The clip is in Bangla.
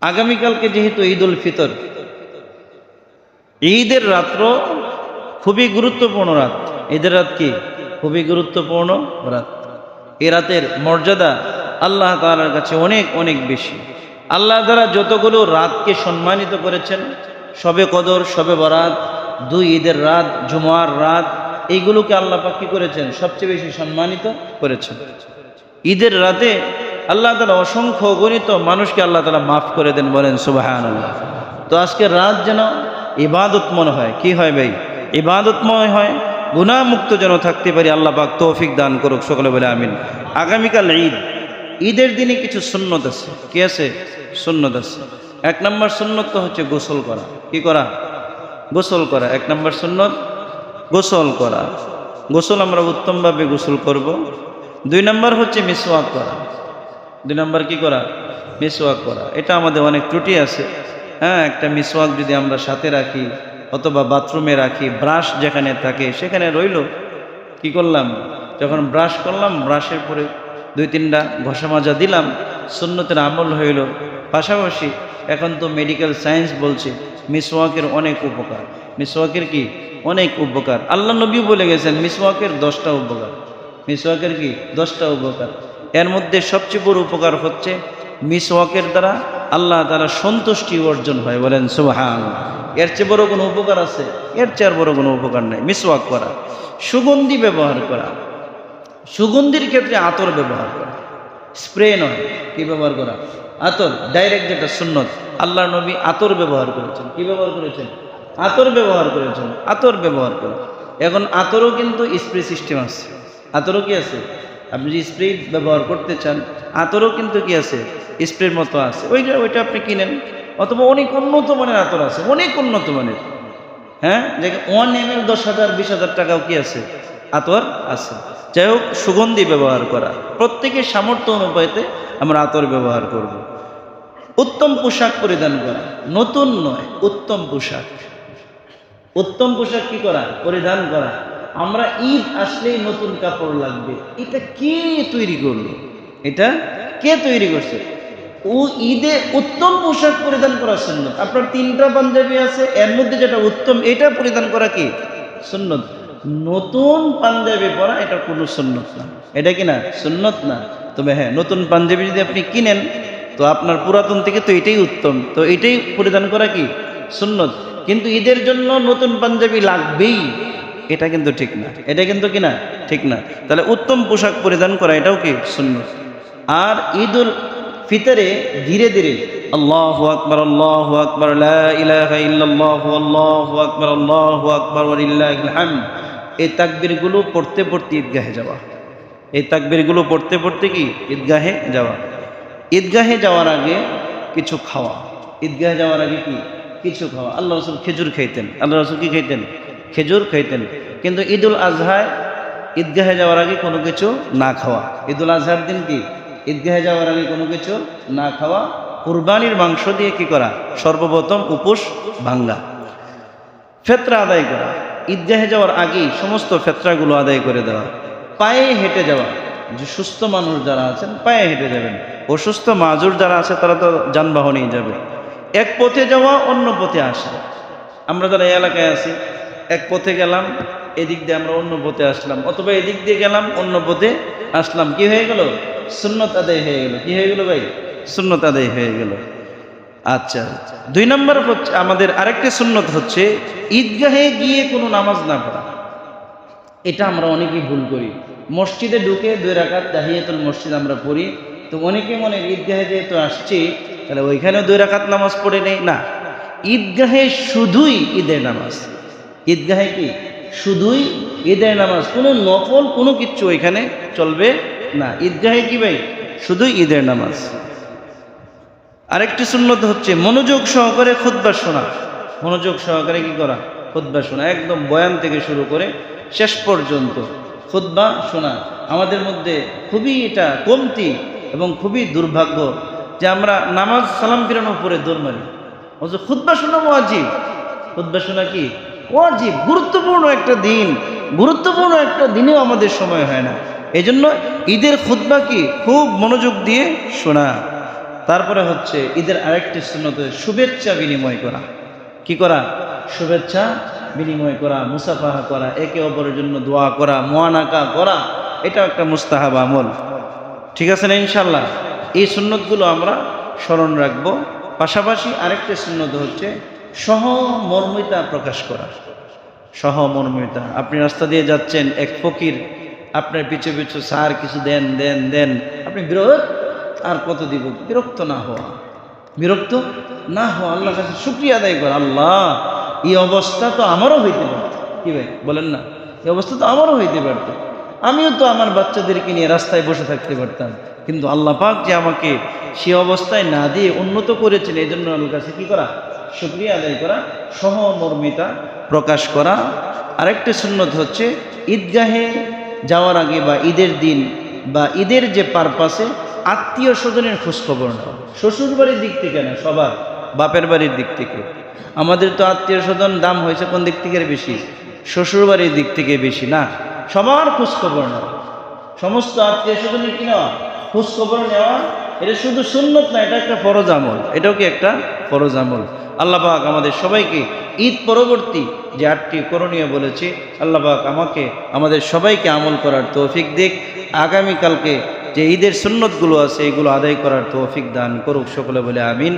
আগামীকালকে যেহেতু ঈদ উল ফিতর, ঈদের রাত্র খুবই গুরুত্বপূর্ণ রাত। ঈদের রাত কি খুবই গুরুত্বপূর্ণ রাত। এই রাতের মর্যাদা আল্লাহ তাআলার কাছে অনেক অনেক বেশি। আল্লাহ তাআলা যতগুলো রাতকে সম্মানিত করেছেন, শবে কদর, শবে বরাত, দুই ঈদের রাত, জুমার রাত, এইগুলোকে আল্লাহ পাক কি করেছেন? সবচেয়ে বেশি সম্মানিত করেছেন। ঈদের রাতে আল্লাহ তাআলা অসংখ্য গণিত মানুষকে আল্লাহ তাআলা মাফ করে দেন, বলেন সুবহানাল্লাহ। তো আজকের রাত যেন ইবাদত মনে হয়, কি হয় ভাই? ইবাদতময় হয়, গুনাহমুক্ত যেন থাকতে পারি। আল্লাহ পাক তৌফিক দান করুক, সকলে বলে আমিন। আগামীকাল ঈদ, ঈদের দিনে কিছু সুন্নত আছে। কি আছে? সুন্নত আছে। 1 নম্বর সুন্নত তো হচ্ছে গোসল করা। কি করা? গোসল করা। 1 নম্বর সুন্নত গোসল করা। গোসল আমরা উত্তমভাবে গোসল করব। 2 নম্বর হচ্ছে মিসওয়াক করা। 2 নম্বর কি করা? মিসওয়াক করা। এটা আমাদের অনেক ত্রুটি আছে। হ্যাঁ, একটা মিসওয়াক যদি আমরা সাথে রাখি অথবা বাথরুমে রাখি, ব্রাশ যেখানে থাকে সেখানে রইল, কি করলাম? যখন ব্রাশ করলাম, ব্রাশের পরে 2-3টা ঘষা মাজা দিলাম, সুন্নতের আমল হইল। পাশাপাশি এখন তো মেডিকেল সায়েন্স বলছে মিসওয়াকের অনেক উপকার। মিসওয়াকের কি অনেক উপকার। আল্লাহ নবী বলে গেছেন মিসওয়াকের 10টা উপকার। মিসওয়াকের কি 10টা উপকার। এর মধ্যে সবচেয়ে বড় উপকার হচ্ছে মিসওয়াকের দ্বারা আল্লাহ তাআলা সন্তুষ্টি অর্জন হয়, বলেন সুবহানাল্লাহ। এর চেয়ে বড় কোনো উপকার আছে? এর চেয়ে আর বড় কোনো উপকার নাই। মিসওয়াক করা, সুগন্ধি ব্যবহার করা, সুগন্ধির ক্ষেত্রে আতর ব্যবহার করা, স্প্রে নয়। কি ব্যবহার করা? আতর। ডাইরেক্ট যেটা সুন্নত, আল্লাহ নবী আতর ব্যবহার করেছেন। কি ব্যবহার করেছেন? আতর ব্যবহার করেছেন। আতর ব্যবহার করা। এখন আতরও কিন্তু স্প্রে সিস্টেম আছে। আতরও কি আছে? আপনি যদি স্প্রে ব্যবহার করতে চান, আতরও কিন্তু কি আছে? স্প্রের মতো আছে। ওইটা আপনি কিনেন, অথবা অনেক উন্নত মানের আতর আছে, অনেক উন্নত মানের। হ্যাঁ, যে 1 ml 10,000 20,000 টাকাও কি আছে? আতর আছে। যাই হোক, সুগন্ধি ব্যবহার করা, প্রত্যেকের সামর্থ্য অনুপাতে আমরা আতর ব্যবহার করব। উত্তম পোশাক পরিধান করা, নতুন নয়, উত্তম পোশাক। উত্তম পোশাক কি করা? পরিধান করা। আমরা ঈদ আসলেই নতুন কাপড় লাগবে, এটা কে তৈরি করলো? এটা কে তৈরি করছে? ও ঈদে উত্তম পোশাক পরিধান করা সুন্নত। আপনার 3টা পাঞ্জাবি আছে, এর মধ্যে যেটা উত্তম এটা পরিধান করা কি সুন্নত। নতুন পাঞ্জাবি পরা এটা কোনো সুন্নত না। এটা কি না? সুন্নত না। তবে হ্যাঁ, নতুন পাঞ্জাবি যদি আপনি কিনেন, তো আপনার পুরাতন থেকে তো এটাই উত্তম, তো এটাই পরিধান করা কি সুন্নত। কিন্তু ঈদের জন্য নতুন পাঞ্জাবি লাগবেই, এটা কিন্তু ঠিক না। এটা কিন্তু কি না? ঠিক না। তাহলে উত্তম পোশাক পরিধান করা এটাও কি সুন্নত। আর ঈদুল ফিতরে ধীরে ধীরে আল্লাহু আকবার, আল্লাহু আকবার, লা ইলাহা ইল্লাল্লাহ, আল্লাহু আকবার, আল্লাহু আকবার, ওয়ালিল্লাহিল হামদ, এই তাকবীরগুলো পড়তে পড়তে ঈদগাহে যাওয়া। এই তাকবীরগুলো পড়তে পড়তে কি ঈদগাহে যাওয়া। ঈদগাহে যাওয়ার আগে কিছু খাওয়া। ঈদগাহে যাওয়ার আগে কি কিছু খাওয়া। আল্লাহ রাসূল খেজুর খাইতেন। আল্লাহ রাসূল কি খাইতেন? খেজুর খাইতেন। কিন্তু ঈদুল আজহায় ঈদগাহে যাওয়ার আগে কোনো কিছু না খাওয়া। ঈদুল আজহার দিন কি ঈদগাহে যাওয়ার আগে কোনো কিছু না খাওয়া। কুরবানির মাংস দিয়ে কি করা? সর্বপ্রথম উপোস ভাঙ্গা, ফিতরা আদায় করা। ঈদগাহে যাওয়ার আগেই সমস্ত ফিতরাগুলো আদায় করে দেওয়া। পায়ে হেঁটে যাওয়া, যে সুস্থ মানুষ যারা আছেন পায়ে হেঁটে যাবেন, অসুস্থ মাজুর যারা আছে তারা তো যানবাহনেই যাবে। এক পথে যাওয়া, অন্য পথে আসা। আমরা যারা এলাকায় আছি, এক পথে গেলাম, এদিক দিয়ে আমরা অন্য পথে আসলাম, অথবা এদিক দিয়ে গেলাম অন্য পথে আসলাম, কি হয়ে গেল? সুন্নত আদায় হয়ে গেল। কি হয়ে গেল ভাই? সুন্নত আদায় হয়ে গেল। আচ্ছা, 2 নম্বর হচ্ছে আমাদের আরেকটি সুন্নত হচ্ছে ঈদগাহে গিয়ে কোনো নামাজ না পড়া। এটা আমরা অনেকেই ভুল করি। মসজিদে ঢুকে 2 রাকাত তাহিয়াতুল মসজিদ আমরা পড়ি, তো অনেকে মনে ঈদগাহে যেহেতু আসছি তাহলে ওইখানেও 2 রাকাত নামাজ পড়ে নেই। না, ঈদগাহে শুধুই ঈদের নামাজ। ঈদগাহে কি শুধুই ঈদের নামাজ, কোনো নফল কোনো কিচ্ছু ওইখানে চলবে না। ঈদগাহে কি ভাই? শুধুই ঈদের নামাজ। আরেকটি সুন্নত হচ্ছে মনোযোগ সহকারে খুতবা শোনা। মনোযোগ সহকারে কি করা? খুতবা শোনা। একদম বয়ান থেকে শুরু করে শেষ পর্যন্ত খুতবা শোনা। আমাদের মধ্যে খুবই এটা কমতি এবং খুবই দুর্ভাগ্য যে আমরা নামাজ সালাম ফিরানোর পরে দৌড় মারি। অথচ খুতবা শোনা ওয়াজিব। খুতবা শোনা কি ওয়াজিব, গুরুত্বপূর্ণ একটা দিন, গুরুত্বপূর্ণ একটা দিনেও আমাদের সময় হয় না। এই জন্য ঈদের খুতবা কি খুব মনোযোগ দিয়ে শোনা। তারপরে হচ্ছে ঈদের আরেকটি সুন্নত শুভেচ্ছা বিনিময় করা। কি করা? শুভেচ্ছা বিনিময় করা, মুসাফাহা করা, একে অপরের জন্য দোয়া করা, মুআনাকা করা, এটাও একটা মুস্তাহাব আমল। ঠিক আছে না ইনশাল্লাহ? এই সুন্নতগুলো আমরা স্মরণ রাখবো। পাশাপাশি আরেকটি সুন্নত হচ্ছে সহমর্মিতা প্রকাশ করা। সহমর্মিতা, আপনি রাস্তা দিয়ে যাচ্ছেন, এক ফকির আপনার পিছু পিছু স্যার কিছু দেন দেন দেন, আপনি আর কত দিব? বিরক্ত না হওয়া, বিরক্ত না হওয়া, আল্লাহর কাছে শুকরিয়া আদায় করা, আল্লাহ এই অবস্থা তো আমারও হইতে পারত। কি ভাই বলেন না? এই অবস্থা তো আমারও হইতে পারত, আমিও তো আমার বাচ্চাদেরকে নিয়ে রাস্তায় বসে থাকতে পারতাম, কিন্তু আল্লাহ পাক যে আমাকে সে অবস্থায় না দিয়ে উন্নত করেছেন, এই জন্য আল্লাহর কাছে কি করা? শুকরিয়া আদায় করা, সহমর্মিতা প্রকাশ করা। আরেকটি সুন্নত হচ্ছে ঈদগাহে যাওয়ার আগে বা ঈদের দিন বা ঈদের যে পারপাসে আত্মীয় স্বজনের খোঁজখবর নেওয়া। শ্বশুর বাড়ির দিক থেকে না, সবার, বাপের বাড়ির দিক থেকে। আমাদের তো আত্মীয় স্বজন দাম হয়েছে কোন দিক থেকে বেশি? শ্বশুর বাড়ির দিক থেকে বেশি না? সবার খোঁজখবর নেওয়া, সমস্ত আত্মীয় স্বজনের কি নেওয়া? খোঁজখবর নেওয়া। এটা শুধু সুন্নত না, এটা একটা ফরজ আমল। এটাও কি একটা ফরজ আমল? আল্লাহ পাক আমাদের সবাইকে ঈদ পরবর্তী যে 8টি করণীয় বলেছে, আল্লাহ পাক আমাকে আমাদের সবাইকে আমল করার তৌফিক দিক। আগামীকালকে যে ঈদের সুন্নতগুলো আছে এগুলো আদায় করার তৌফিক দান করুক। সকলে বলে আমিন।